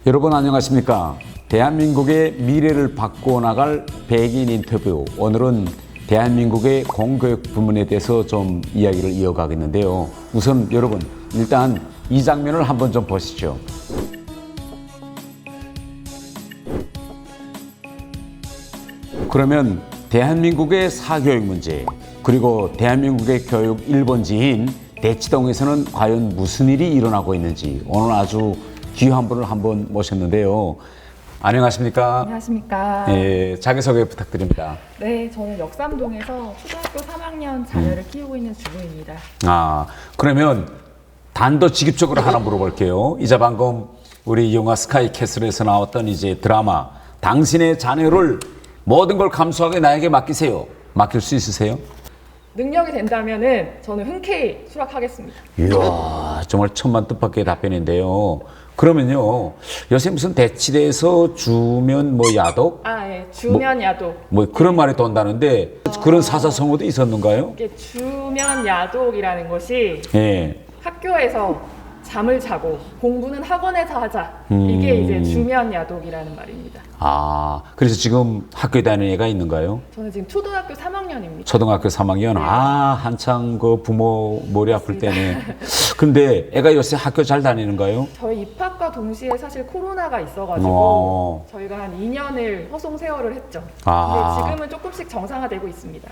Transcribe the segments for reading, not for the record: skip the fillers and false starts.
여러분 안녕하십니까? 대한민국의 미래를 바꾸어 나갈 백인 인터뷰. 오늘은 대한민국의 공교육 부문에 대해서 좀 이야기를 이어가겠는데요. 우선 여러분 일단 이 장면을 한번 좀 보시죠. 그러면 대한민국의 사교육 문제, 그리고 대한민국의 교육 1번지인 대치동에서는 과연 무슨 일이 일어나고 있는지 오늘 아주 귀한 분을 한번 모셨는데요. 안녕하십니까? 안녕하십니까? 예, 자기소개 부탁드립니다. 네, 저는 역삼동에서 초등학교 3학년 자녀를 키우고 있는 주부입니다. 그러면 단도직입적으로 하나 물어볼게요. 이제 방금 우리 영화 스카이캐슬에서 나왔던 이제 드라마, 당신의 자녀를 모든 걸 감수하게 나에게 맡기세요. 맡길 수 있으세요? 능력이 된다면은 저는 흔쾌히 수락하겠습니다. 이야, 정말 천만 뜻밖의 답변인데요. 그러면요, 요새 무슨 대치대에서 주면 뭐 야독? 예, 주면 야독. 뭐 그런 말이 돈다는데 그런 사자성어도 있었는가요? 이게 주면 야독이라는 것이 예. 학교에서 잠을 자고 공부는 학원에서 하자. 이게 이제 주면 야독이라는 말입니다. 그래서 지금 학교에 다니는 애가 있는가요? 저는 지금 초등학교 3학년입니다. 초등학교 3학년? 네. 한창 그 부모 머리 아플 때네. 근데 애가 요새 학교 잘 다니는가요? 저희 입학과 동시에 사실 코로나가 있어가지고 저희가 한 2년을 허송세월을 했죠. 근데 지금은 조금씩 정상화되고 있습니다.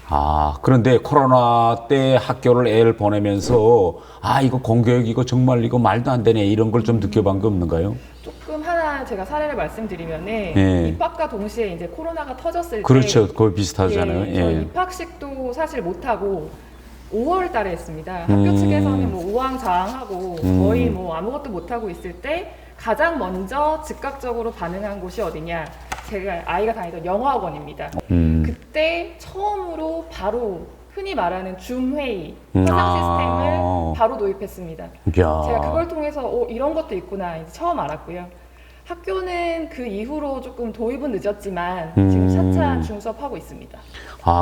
그런데 코로나 때 학교를 애를 보내면서 이거 공교육 이거 정말 이거 말도 안 되네 이런 걸 좀 느껴본 게 없는가요? 조금 하나 제가 사례를 말씀드리면은 예. 입학과 동시에 이제 코로나가 터졌을 때 그렇죠. 거의 비슷하잖아요. 저희 예. 입학식도 사실 못하고 5월 달에 했습니다. 학교 측에서는 뭐 우왕좌왕하고 거의 뭐 아무것도 못하고 있을 때 가장 먼저 즉각적으로 반응한 곳이 어디냐? 제가 아이가 다니던 영어학원입니다. 그때 처음으로 바로 흔히 말하는 줌 회의 화상 시스템을 바로 도입했습니다. 제가 그걸 통해서 이런 것도 있구나 이제 처음 알았고요. 학교는 그 이후로 조금 도입은 늦었지만 지금 차차 중수업하고 있습니다.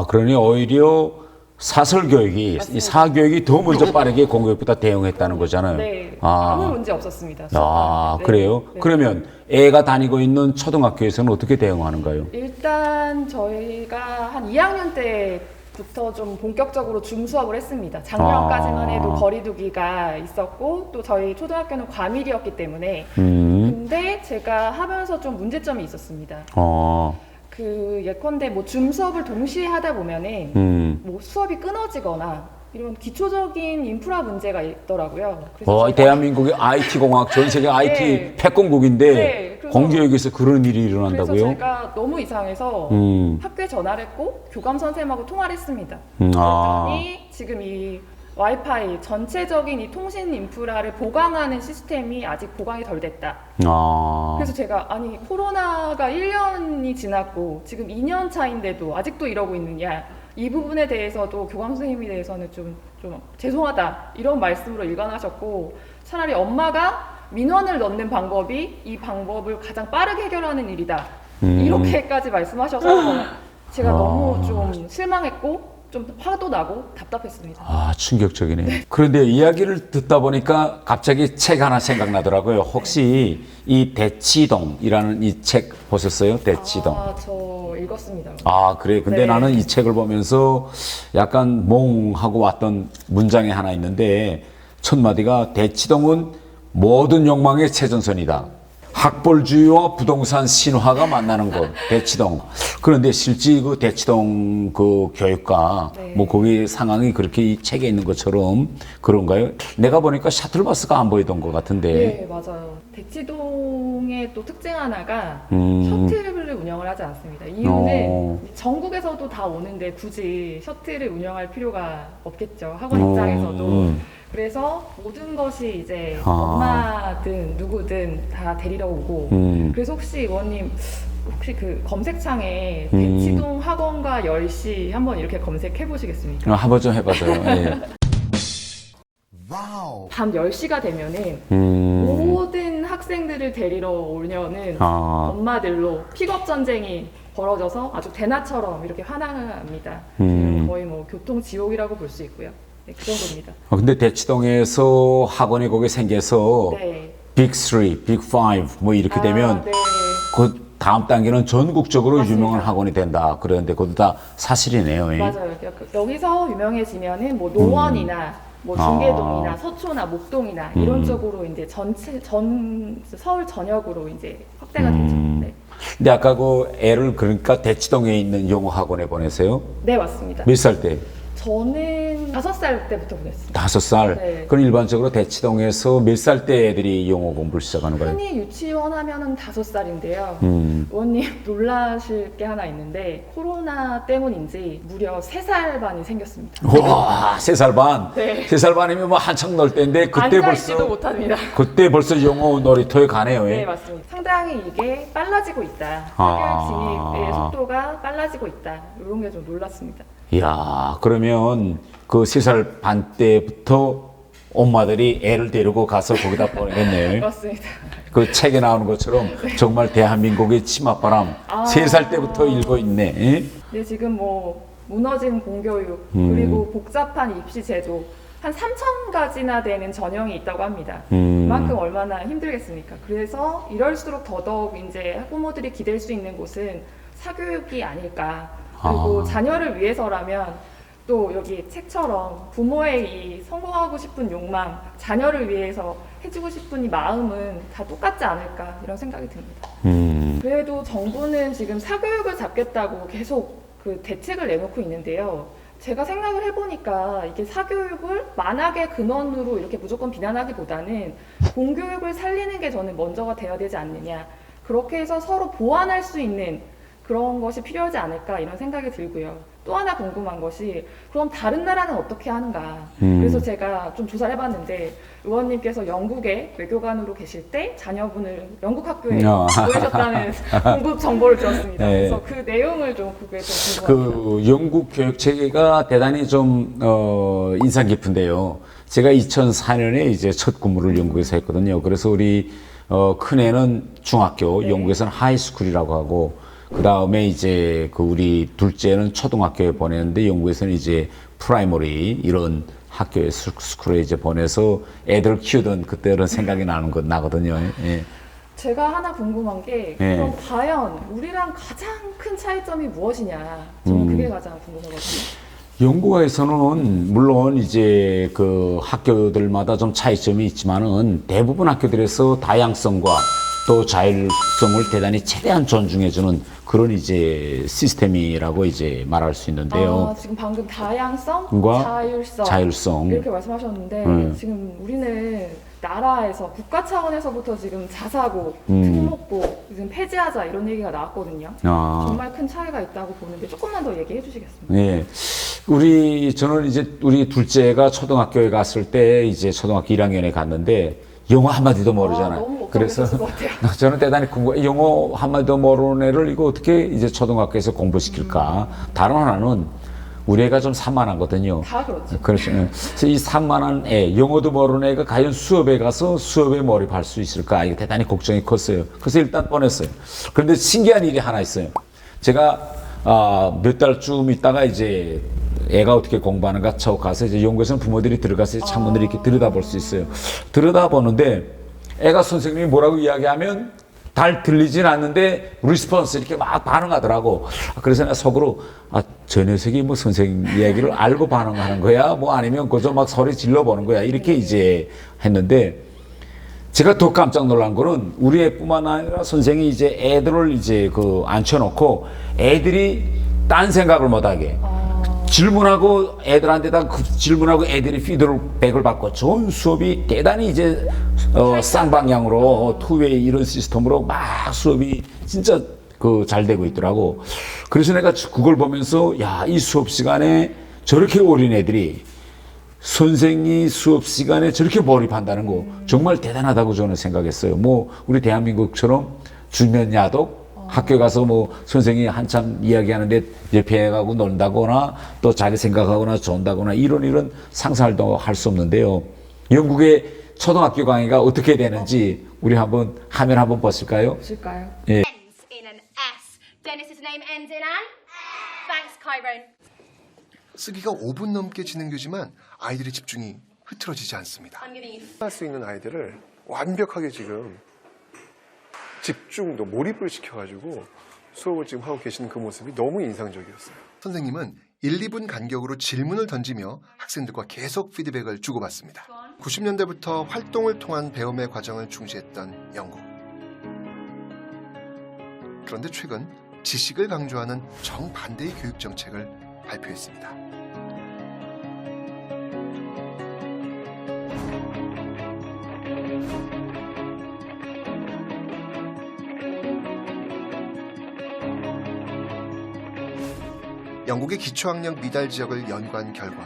그러니 오히려 사설 교육이, 이 사교육이 더 먼저 빠르게 공교육보다 대응했다는 거잖아요. 네, 아무 문제 없었습니다. 네. 그래요? 네. 그러면 애가 다니고 있는 초등학교에서는 어떻게 대응하는가요? 일단 저희가 한 2학년 때부터 좀 본격적으로 줌 수업을 했습니다. 작년까지만 해도 거리두기가 있었고 또 저희 초등학교는 과밀이었기 때문에 근데 제가 하면서 좀 문제점이 있었습니다. 그 예컨대 뭐 줌 수업을 동시에 하다 보면은 뭐 수업이 끊어지거나 이런 기초적인 인프라 문제가 있더라고요. 그래서 대한민국의 IT 공학, 전 세계 IT 네. 패권국인데 그래서 공교육에서 그런 일이 일어난다고요? 그래서 제가 너무 이상해서 학교에 전화를 했고 교감 선생님하고 통화를 했습니다. 그랬더니 지금 이 와이파이 전체적인 이 통신 인프라를 보강하는 시스템이 아직 보강이 덜 됐다. 그래서 제가 아니 코로나가 1년이 지났고 지금 2년 차인데도 아직도 이러고 있느냐. 이 부분에 대해서도 교감 선생님에 대해서는 좀 죄송하다 이런 말씀으로 일관하셨고 차라리 엄마가 민원을 넣는 방법이 이 방법을 가장 빠르게 해결하는 일이다. 이렇게까지 말씀하셔서 제가 너무 좀 실망했고 좀 화도 나고 답답했습니다. 충격적이네요. 그런데 이야기를 듣다 보니까 갑자기 책 하나 생각나더라고요. 혹시 이 대치동이라는 이 책 보셨어요? 대치동. 저 읽었습니다. 그래. 근데 네. 나는 이 책을 보면서 약간 몽하고 왔던 문장이 하나 있는데 첫 마디가 대치동은 모든 욕망의 최전선이다. 학벌주의와 부동산 신화가 만나는 곳, 대치동. 그런데 실제 그 대치동 그 교육과 뭐 거기 상황이 그렇게 이 책에 있는 것처럼 그런가요? 내가 보니까 샤틀버스가 안 보이던 것 같은데. 네, 맞아요. 대치동의 또 특징 하나가 셔틀을 운영을 하지 않습니다. 이유는 전국에서도 다 오는데 굳이 셔틀을 운영할 필요가 없겠죠. 학원 입장에서도. 그래서 모든 것이 이제 엄마든 누구든 다 데리러 오고 그래서 혹시 의원님 혹시 그 검색창에 대치동 학원과 10시 한번 이렇게 검색해 보시겠습니까? 한번 좀 해봐줘요. 예. 밤 10시가 되면은 모든 학생들을 데리러 오려는 엄마들로 픽업 전쟁이 벌어져서 아주 대나처럼 이렇게 환항합니다. 거의 뭐 교통 지옥이라고 볼 수 있고요. 네, 그 정도입니다. 근데 대치동에서 학원이 거기 생겨서 네. 빅 3, 빅 5 뭐 이렇게 되면 네. 그 다음 단계는 전국적으로 맞습니다. 유명한 학원이 된다. 그런데 그것도 다 사실이네요. 예. 맞아요. 여기서 유명해지면은 뭐 노원이나 뭐 중계동이나 서초나 목동이나 이런 쪽으로 이제 서울 전역으로 이제 확대가 되죠. 네. 근데 아까 그 애를 그러니까 대치동에 있는 영어 학원에 보내세요? 네, 맞습니다. 몇 살 때? 저는 5살 때부터 보냈습니다. 5살? 네. 그럼 일반적으로 대치동에서 몇 살 때 애들이 영어 공부를 시작하는 거예요? 흔히 유치원 하면은 5살인데요. 의원님 놀라실 게 하나 있는데 코로나 때문인지 무려 3살 반이 생겼습니다. 와, 3살 반? 네. 3살 반이면 뭐 한창 놀 때인데 그때 앉아있지도 벌써 못합니다. 그때 벌써 영어 놀이터에 가네요. 예? 네, 맞습니다. 상당히 이게 빨라지고 있다. 아. 학교 진입의 속도가 빨라지고 있다. 이런 게 좀 놀랐습니다. 이야, 그러면 그 3살 반 때부터 엄마들이 애를 데리고 가서 거기다 보내겠네요. 맞습니다. 그 책에 나오는 것처럼 정말 대한민국의 치맛바람 3살 때부터 일고 있네. 예? 네, 지금 뭐 무너진 공교육 그리고 복잡한 입시 제도 한 3,000가지나 되는 전형이 있다고 합니다. 그만큼 얼마나 힘들겠습니까? 그래서 이럴수록 더더욱 이제 학부모들이 기댈 수 있는 곳은 사교육이 아닐까. 그리고 자녀를 위해서라면 또 여기 책처럼 부모의 이 성공하고 싶은 욕망, 자녀를 위해서 해주고 싶은 이 마음은 다 똑같지 않을까 이런 생각이 듭니다. 그래도 정부는 지금 사교육을 잡겠다고 계속 그 대책을 내놓고 있는데요. 제가 생각을 해보니까 이게 사교육을 만악의 근원으로 이렇게 무조건 비난하기보다는 공교육을 살리는 게 저는 먼저가 돼야 되지 않느냐. 그렇게 해서 서로 보완할 수 있는 그런 것이 필요하지 않을까 이런 생각이 들고요. 또 하나 궁금한 것이 그럼 다른 나라는 어떻게 하는가. 그래서 제가 좀 조사를 해봤는데 의원님께서 영국에 외교관으로 계실 때 자녀분을 영국 학교에 보내셨다는 공급 정보를 들었습니다. 네. 그래서 그 내용을 좀 그게 좀 궁금합니다. 그 영국 교육 체계가 대단히 좀 인상 깊은데요. 제가 2004년에 이제 첫 근무를 영국에서 했거든요. 그래서 우리 큰애는 중학교, 네. 영국에서는 하이스쿨이라고 하고 그 다음에 이제 그 우리 둘째는 초등학교에 보내는데 영국에서는 이제 프라이머리 이런 학교에 스쿨에 이제 보내서 애들 키우던 그때는 생각이 나거든요. 예. 제가 하나 궁금한 게 네. 그럼 과연 우리랑 가장 큰 차이점이 무엇이냐? 저는 그게 가장 궁금하거든요. 영국에서는 물론 이제 그 학교들마다 좀 차이점이 있지만은 대부분 학교들에서 다양성과 또 자율성을 대단히 최대한 존중해주는 그런 이제 시스템이라고 이제 말할 수 있는데요. 지금 방금 다양성, 과 자율성 이렇게 말씀하셨는데 지금 우리는 나라에서 국가 차원에서부터 지금 자사고, 특목고 지금 폐지하자 이런 얘기가 나왔거든요. 정말 큰 차이가 있다고 보는데 조금만 더 얘기해 주시겠습니까? 네. 저는 이제 우리 둘째가 초등학교에 갔을 때 이제 초등학교 1학년에 갔는데 영어 한마디도 모르잖아요. 너무 그래서 걱정되셨을 것 같아요. 저는 대단히 궁금해. 영어 한마디도 모르는 애를 이거 어떻게 이제 초등학교에서 공부시킬까? 다른 하나는 우리 애가 좀 산만하거든요. 다 그렇죠. 그렇죠. 그래서 이 산만한 애, 영어도 모르는 애가 과연 수업에 가서 수업에 몰입할 수 있을까? 이게 대단히 걱정이 컸어요. 그래서 일단 보냈어요. 그런데 신기한 일이 하나 있어요. 제가 몇 달쯤 있다가 이제 애가 어떻게 공부하는가 쳐 가서 이제 연구에서는 부모들이 들어가서 창문을 이렇게 들여다볼 수 있어요. 들여다보는데 애가 선생님이 뭐라고 이야기하면 잘 들리진 않는데 리스폰스 이렇게 막 반응하더라고. 그래서 내가 속으로 저 녀석이 뭐 선생님 이야기를 알고 반응하는 거야? 뭐 아니면 그저 막 소리 질러보는 거야? 이렇게 이제 했는데 제가 더 깜짝 놀란 거는 우리 애뿐만 아니라 선생이 이제 애들을 이제 앉혀놓고 애들이 딴 생각을 못하게 질문하고 애들한테다 질문하고 애들이 피드백을 받고 좋은 수업이 대단히 이제 쌍방향으로 투웨이 이런 시스템으로 막 수업이 진짜 잘 되고 있더라고. 그래서 내가 그걸 보면서 야, 이 수업 시간에 저렇게 어린 애들이 선생이 수업 시간에 저렇게 몰입한다는 거 정말 대단하다고 저는 생각했어요. 뭐 우리 대한민국처럼 주면 야독 학교 가서 뭐 선생이 한참 이야기하는데 옆에 가고 논다거나 또 자기 생각하거나 존다거나 이런 상상도 할 수 없는데요. 영국의 초등학교 강의가 어떻게 되는지 우리 한번 화면 한번 보실까요? 보실까요? 예. Ends in an S. Dennis's name ends in an. Thanks, Kyron. 쓰기가 5분 넘게 진행되지만 아이들의 집중이 흐트러지지 않습니다. I'm giving you 할 수 있는 아이들을 완벽하게 지금 집중도 몰입을 시켜가지고 수업을 지금 하고 계시는 그 모습이 너무 인상적이었어요. 선생님은 1, 2분 간격으로 질문을 던지며 학생들과 계속 피드백을 주고받습니다. 90년대부터 활동을 통한 배움의 과정을 중시했던 영국. 그런데 최근 지식을 강조하는 정반대의 교육 정책을 발표했습니다. 영국의 기초학력 미달 지역을 연구한 결과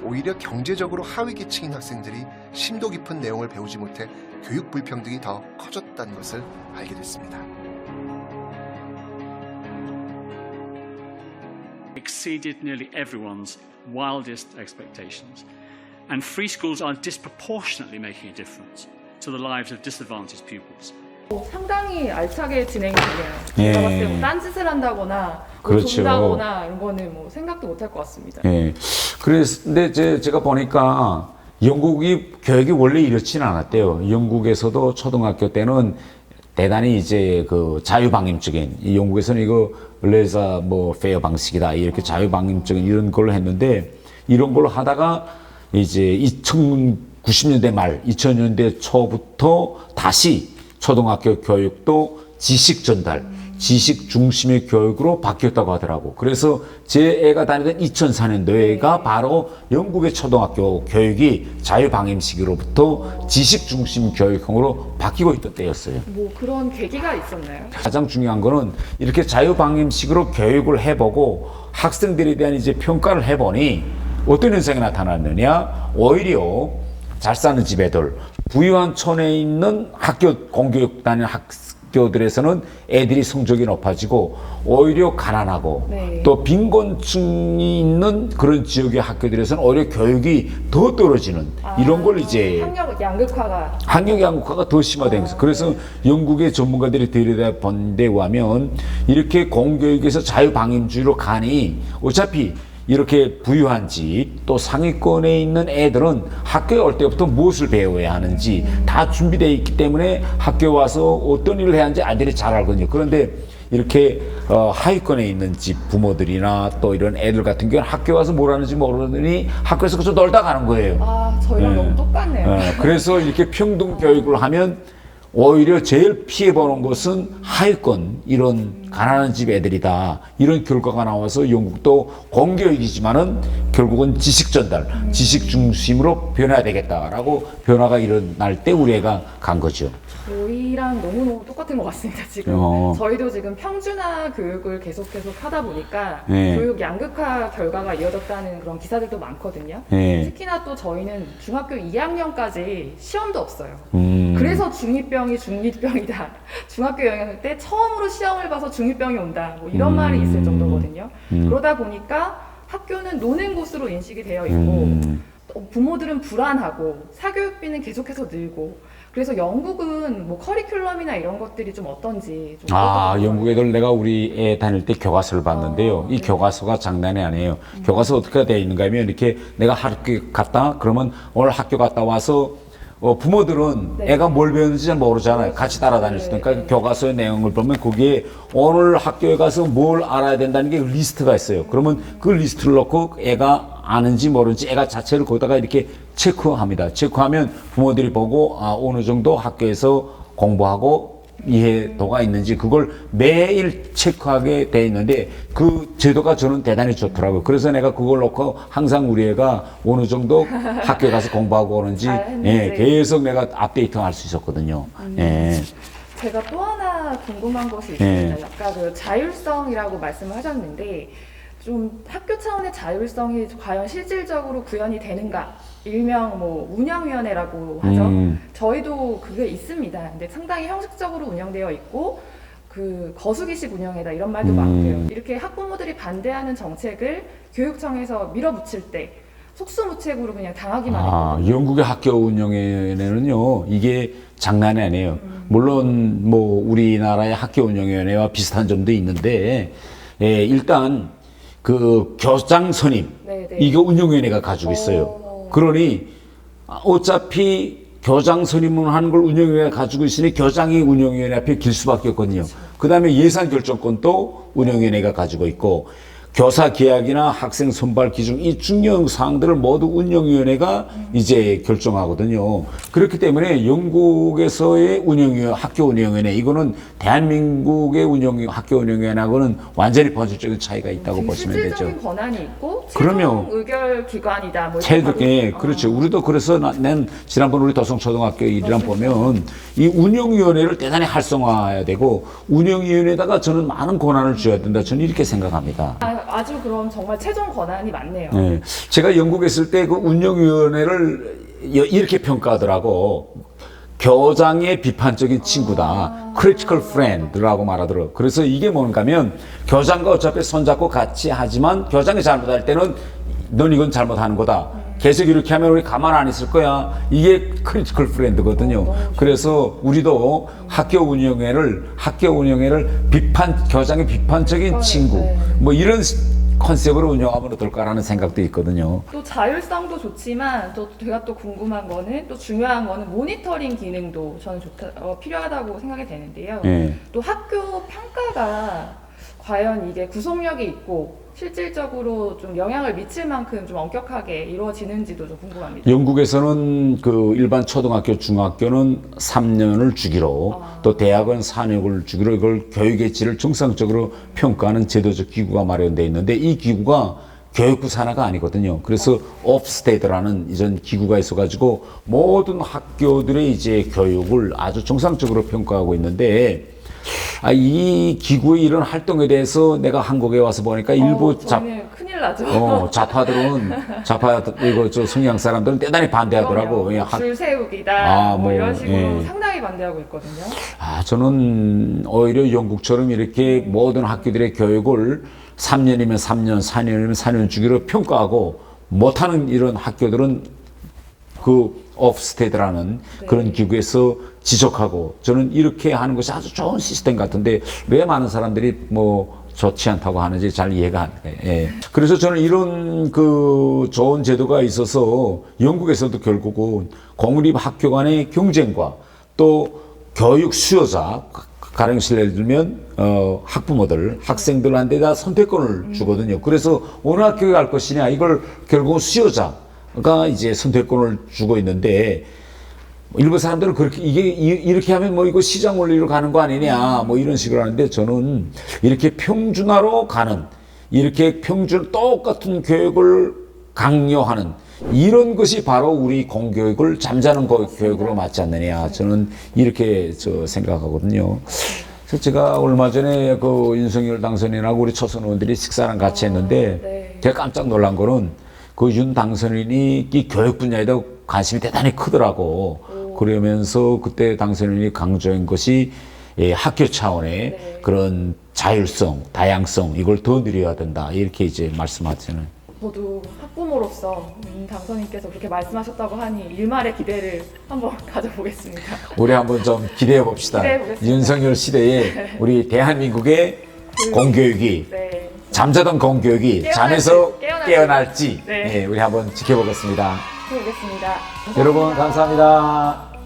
오히려 경제적으로 하위 계층인 학생들이 심도 깊은 내용을 배우지 못해 교육 불평등이 더 커졌다는 것을 알게 됐습니다. Exceeded nearly everyone's wildest expectations. And free schools are disproportionately making a difference to the lives of disadvantaged pupils. 상당히 알차게 진행이 되네요. 예. 제가 봤을 때 뭐 딴짓을 한다거나 뭐 그렇죠. 돈다거나 이런 거는 뭐 생각도 못할 것 같습니다. 예. 근데 제가 보니까 영국이 교육이 원래 이렇지는 않았대요. 영국에서도 초등학교 때는 대단히 이제 그 자유방임적인, 이 영국에서는 이거 레자 뭐 페어 방식이다 이렇게 자유방임적인 이런 걸로 했는데, 이런 걸로 하다가 이제 1990년대 말 2000년대 초부터 다시 초등학교 교육도 지식 전달, 지식 중심의 교육으로 바뀌었다고 하더라고. 그래서 제 애가 다니던 2004년도에가 바로 영국의 초등학교 교육이 자유방임식으로부터 지식 중심 교육형으로 바뀌고 있던 때였어요. 뭐 그런 계기가 있었나요? 가장 중요한 거는 이렇게 자유방임식으로 교육을 해보고 학생들에 대한 이제 평가를 해보니 어떤 현상이 나타났느냐? 오히려 잘 사는 집 애들, 부유한 촌에 있는 학교, 공교육 다니는 학교들에서는 애들이 성적이 높아지고, 오히려 가난하고 네. 또 빈곤층이 있는 그런 지역의 학교들에서는 오히려 교육이 더 떨어지는 이런 걸 이제 학력 양극화가 학력 양극화가 더 심화된 거죠. 그래서 영국의 전문가들이 들여다본 데 의하면 이렇게 공교육에서 자유방임주의로 가니 어차피 이렇게 부유한 집, 또 상위권에 있는 애들은 학교에 올 때부터 무엇을 배워야 하는지 다 준비되어 있기 때문에 학교에 와서 어떤 일을 해야 하는지 아이들이 잘 알거든요. 그런데 이렇게 하위권에 있는 집 부모들이나 또 이런 애들 같은 경우는 학교에 와서 뭘 하는지 모르더니 학교에서 그저 놀다 가는 거예요. 아, 저희랑 너무 똑같네요. 그래서 이렇게 평등 교육을 하면 오히려 제일 피해보는 것은 하위권, 이런 가난한 집 애들이다. 이런 결과가 나와서 영국도 공교육이지만은 결국은 지식 전달, 지식 중심으로 변해야 되겠다라고 변화가 일어날 때 우리 애가 간 거죠. 저희랑 너무너무 똑같은 것 같습니다, 지금. 저희도 지금 평준화 교육을 계속 하다 보니까 네. 교육 양극화 결과가 이어졌다는 그런 기사들도 많거든요. 네. 특히나 또 저희는 중학교 2학년까지 시험도 없어요. 그래서 중2병이 중2병이다. 중학교 2학년 때 처음으로 시험을 봐서 중2병이 온다. 뭐 이런 말이 있을 정도거든요. 그러다 보니까 학교는 노는 곳으로 인식이 되어 있고 또 부모들은 불안하고 사교육비는 계속해서 늘고, 그래서 영국은 뭐 커리큘럼이나 이런 것들이 좀 어떤지 좀 영국 애들 내가 우리 애 다닐 때 교과서를 봤는데요. 이 교과서가 장난이 아니에요. 교과서 어떻게 되어 있는가 하면 이렇게 내가 학교 갔다 그러면 오늘 학교 갔다 와서 부모들은 네. 애가 뭘 배우는지 잘 모르잖아요. 같이 따라다닐 수 있으니까 교과서의 내용을 보면 거기에 오늘 학교에 가서 뭘 알아야 된다는 게 리스트가 있어요. 그러면 그 리스트를 넣고 애가 아는지 모르는지 애가 자체를 거기다가 이렇게 체크합니다. 체크하면 부모들이 보고 어느 정도 학교에서 공부하고 이해도가 있는지 그걸 매일 체크하게 돼 있는데 그 제도가 저는 대단히 좋더라고요. 그래서 내가 그걸 놓고 항상 우리 애가 어느 정도 학교에 가서 공부하고 오는지 계속 내가 업데이트 할 수 있었거든요. 예. 제가 또 하나 궁금한 것이 있습니다. 아까 그 자율성이라고 말씀을 하셨는데 좀 학교 차원의 자율성이 과연 실질적으로 구현이 되는가? 일명 뭐 운영위원회라고 하죠. 저희도 그게 있습니다. 근데 상당히 형식적으로 운영되어 있고 그 거수기식 운영이다 이런 말도 많고요. 이렇게 학부모들이 반대하는 정책을 교육청에서 밀어붙일 때 속수무책으로 그냥 당하기만 했거든요. 영국의 학교 운영위원회는요, 이게 장난이 아니에요. 물론 뭐 우리나라의 학교 운영위원회와 비슷한 점도 있는데, 일단 그 교장 선임, 네네. 이거 운영위원회가 가지고 있어요. 그러니 어차피 교장 선임을 하는 걸 운영위원회가 가지고 있으니 교장이 운영위원회 앞에 길 수밖에 없거든요. 그 다음에 예산 결정권도 운영위원회가 가지고 있고, 교사 계약이나 학생 선발 기준 이 중요한 사항들을 모두 운영위원회가 이제 결정하거든요. 그렇기 때문에 영국에서의 학교 운영위원회, 이거는 대한민국의 학교 운영위원회하고는 완전히 본질적인 차이가 있다고 보시면 되죠. 실질적인 권한이 있고 그럼요. 최종 의결 기관이다. 뭐 체득에 그렇죠. 우리도 그래서 난 지난번 우리 도성초등학교 일이랑 보면 이 운영위원회를 대단히 활성화해야 되고, 운영위원회에다가 저는 많은 권한을 줘야 된다. 저는 이렇게 생각합니다. 아주 그럼 정말 최종 권한이 많네요. 네. 제가 영국에 있을 때 그 운영위원회를 이렇게 평가하더라고. 교장의 비판적인 친구다. critical friend라고 말하더라고요. 그래서 이게 뭔가 하면, 교장과 어차피 손잡고 같이 하지만 교장이 잘못할 때는 넌 이건 잘못하는 거다. 계속 이렇게 하면 우리 가만 안 있을 거야. 이게 크리티컬 프렌드거든요. 그래서 우리도 학교 운영회를 교장의 비판적인 친구, 뭐 이런 컨셉으로 운영하면 어떨까라는 생각도 있거든요. 또 자율성도 좋지만 또 제가 또 궁금한 거는, 또 중요한 거는 모니터링 기능도 저는 필요하다고 생각이 되는데요. 또 학교 평가가 과연 이게 구속력이 있고 실질적으로 좀 영향을 미칠 만큼 좀 엄격하게 이루어지는지도 좀 궁금합니다. 영국에서는 그 일반 초등학교, 중학교는 3년을 주기로, 또 대학은 4년을 주기로 이걸 교육의 질을 정상적으로 평가하는 제도적 기구가 마련되어 있는데, 이 기구가 교육부 산하가 아니거든요. 그래서 ofsted라는 이전 기구가 있어가지고 모든 학교들의 이제 교육을 아주 정상적으로 평가하고 있는데, 이 기구의 이런 활동에 대해서 내가 한국에 와서 보니까 일부 큰일 나죠. 좌파 이거 저 성향 사람들은 대단히 반대하더라고. 줄 세우기다, 뭐 이런 식으로 예. 상당히 반대하고 있거든요. 저는 오히려 영국처럼 이렇게 모든 학교들의 교육을 3년이면 3년, 4년이면 4년 주기로 평가하고, 못하는 이런 학교들은 그 ofsted라는 그런 기구에서 지적하고, 저는 이렇게 하는 것이 아주 좋은 시스템 같은데 왜 많은 사람들이 뭐 좋지 않다고 하는지 잘 이해가 안 돼요. 예. 그래서 저는 이런 그 좋은 제도가 있어서 영국에서도 결국은 공립 학교 간의 경쟁과 또 교육 수요자, 가령 예를 들면 학부모들, 학생들한테 다 선택권을 주거든요. 그래서 어느 학교에 갈 것이냐, 이걸 결국은 수요자가 이제 선택권을 주고 있는데, 일부 사람들은 그렇게 이렇게 하면 뭐 이거 시장 원리로 가는 거 아니냐, 뭐 이런 식으로 하는데, 저는 이렇게 평준화로 가는, 이렇게 똑같은 교육을 강요하는 이런 것이 바로 우리 공교육을 잠자는 교육으로 맞지 않느냐, 저는 이렇게 생각하거든요. 그래서 제가 얼마 전에 그 윤석열 당선인하고 우리 초선 의원들이 식사랑 같이 했는데, 제가 깜짝 놀란 거는 그 윤 당선인이 이 교육 분야에도 관심이 대단히 크더라고. 그러면서 그때 당선인이 강조한 것이 학교 차원의 그런 자율성, 다양성, 이걸 더 늘려야 된다, 이렇게 이제 말씀하시는. 저도 학부모로서 당선인께서 그렇게 말씀하셨다고 하니 일말의 기대를 한번 가져보겠습니다. 우리 한번 좀 기대해 봅시다. 윤석열 시대에 우리 대한민국의 공교육이, 잠자던 공교육이 잠에서 깨어날지, 우리 한번 지켜보겠습니다. 지켜보겠습니다. 여러분 감사합니다.